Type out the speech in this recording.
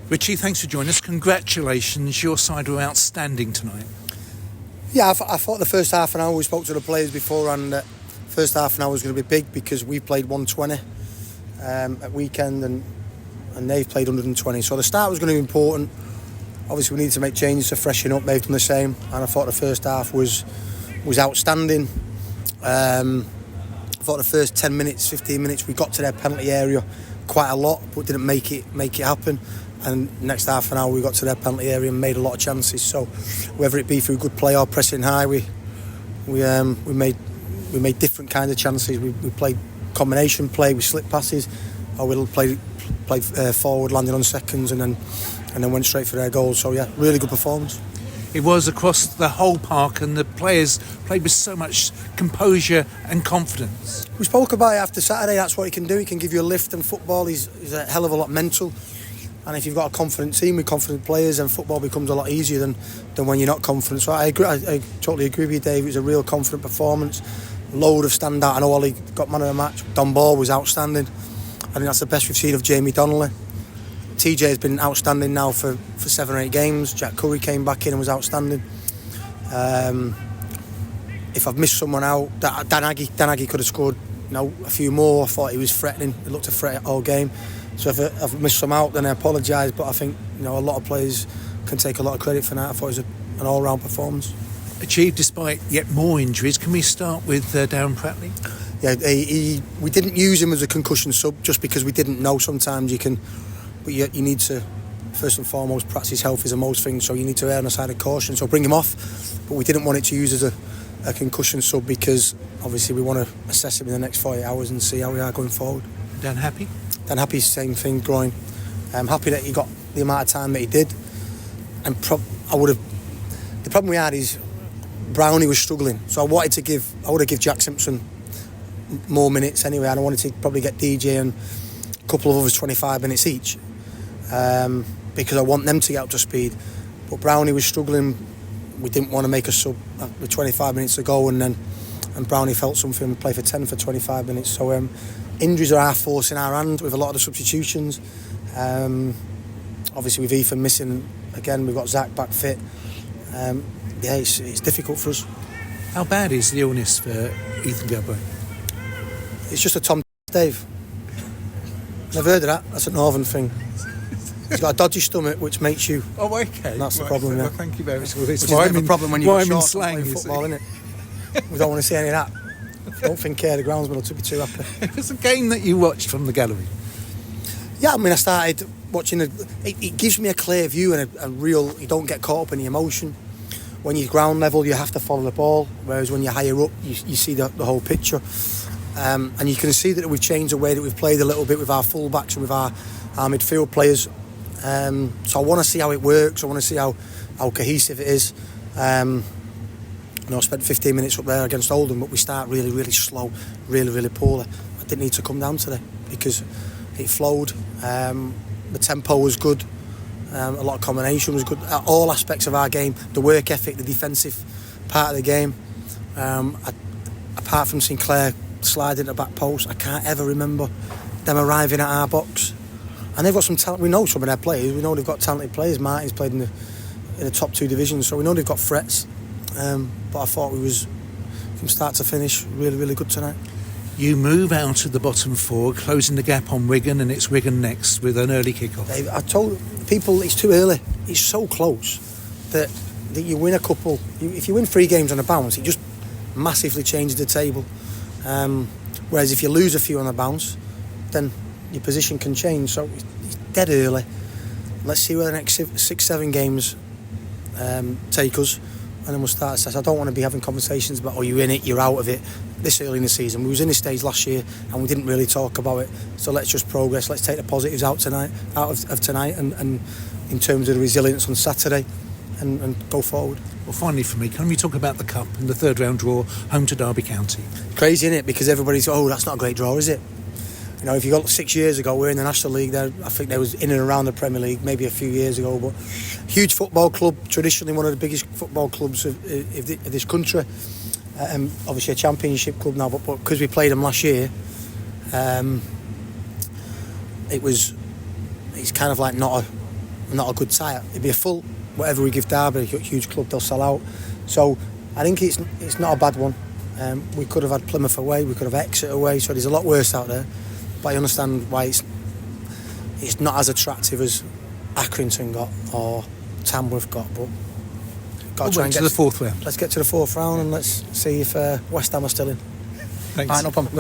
Richie, thanks for joining us. Congratulations, your side were outstanding tonight. Yeah, I thought the first half an hour, we spoke to the players before, and first half an hour was going to be big because we played 120 at weekend and they've played 120. So the start was going to be important. Obviously, we needed to make changes to freshen up. They've done the same, and I thought the first half was outstanding. I thought the first 10 minutes, 15 minutes, we got to their penalty area quite a lot, but didn't make it happen. And next half an hour we got to their penalty area and made a lot of chances. So whether it be through good play or pressing high, we made different kind of chances. We played combination play with slip passes, or we played forward, landing on seconds, and then went straight for their goals. So yeah, really good performance. It was across the whole park, and the players played with so much composure and confidence. We spoke about it after Saturday. That's what he can do. He can give you a lift, and football is a hell of a lot mental. And if you've got a confident team with confident players, then football becomes a lot easier than when you're not confident. So I agree. I totally agree with you, Dave. It was a real confident performance. Load of standout. I know Ollie got man of the match. Don Ball was outstanding. I think that's the best we've seen of Jamie Donnelly. TJ has been outstanding now for 7 or 8 games. Jack Curry came back in and was outstanding. If I've missed someone out, Dan Aggie could have scored a few more. I thought he was threatening. He looked to threat all game. So if I've missed some out, then I apologise. But I think a lot of players can take a lot of credit for that. I thought it was an all-round performance. Achieved despite yet more injuries. Can we start with Darren Pratley? Yeah, we didn't use him as a concussion sub just because we didn't know. Sometimes you can, but you need to, first and foremost, Pratt's health is the most thing, so you need to err on the side of caution. So bring him off, but we didn't want it to use as a concussion sub because obviously we want to assess him in the next 48 hours and see how we are going forward. Dan Happy? Dan Happy, same thing, groin. I'm happy that he got the amount of time that he did. And the problem we had is Brownie was struggling, so I would have given Jack Simpson more minutes anyway, and I wanted to probably get DJ and a couple of others 25 minutes each because I want them to get up to speed. But Brownie was struggling. We didn't want to make a sub with 25 minutes to go, and Brownie felt something. We play for 10 for 25 minutes. So injuries are our force in our hand with a lot of the substitutions. Obviously with Ethan missing again, we've got Zach back fit. It's difficult for us. How bad is the illness for Ethan Galbraith? It's just a Tom Dave. Never heard of that. That's a northern thing. He's got a dodgy stomach, which makes you. Oh, okay. That's the problem. Well, yeah. Thank you very much. Which is a problem when you've got shorts slang, playing football, isn't it? We don't want to see any of that. I don't think the groundsman will be too happy. It was a game that you watched from the gallery. Yeah, I mean, I started watching it gives me a clear view and a real. You don't get caught up in the emotion. When you're ground level, you have to follow the ball, whereas when you're higher up, you see the whole picture. And you can see that we've changed the way that we've played a little bit with our full-backs and with our midfield players. So I want to see how it works. I want to see how cohesive it is. I spent 15 minutes up there against Oldham, but we start really, really slow, really, really poorly. I didn't need to come down today because it flowed. The tempo was good. A lot of combination was good. All aspects of our game, the work ethic, the defensive part of the game. Apart from Sinclair sliding at the back post, I can't ever remember them arriving at our box. And they've got some talent. We know some of their players. We know they've got talented players. Martin's played in the top 2 divisions, so we know they've got threats. But I thought we was from start to finish really, really good tonight. You move out of the bottom 4, closing the gap on Wigan, and it's Wigan next with an early kick-off. Dave, I told people it's too early. It's so close that you win a couple. If you win 3 games on a bounce, it just massively changes the table. Whereas if you lose a few on a bounce, then your position can change. So it's dead early. Let's see where the next 6-7 games take us, and then we'll start assess. I don't want to be having conversations about you're in it, you're out of it this early in the season. We was in this stage last year and we didn't really talk about it. So let's just progress. Let's take the positives out of tonight and in terms of the resilience on Saturday and go forward. Well, finally for me, can we talk about the Cup and the 3rd round draw home to Derby County? Crazy, isn't it? Because everybody's that's not a great draw, is it? If you got 6 years ago, we're in the National League there. I think there was in and around the Premier League maybe a few years ago, but huge football club, traditionally one of the biggest football clubs of this country. Obviously a championship club now, but because we played them last year, it's kind of like not not a good tie. It'd be a full, whatever we give Derby, a huge club, they'll sell out. So I think it's not a bad one. We could have had Plymouth away, we could have Exeter away, so there's a lot worse out there. But I understand why it's not as attractive as Accrington got or Tamworth got. But We'll wait to the fourth round. Let's get to the fourth round and let's see if West Ham are still in. Thanks. All right, no problem.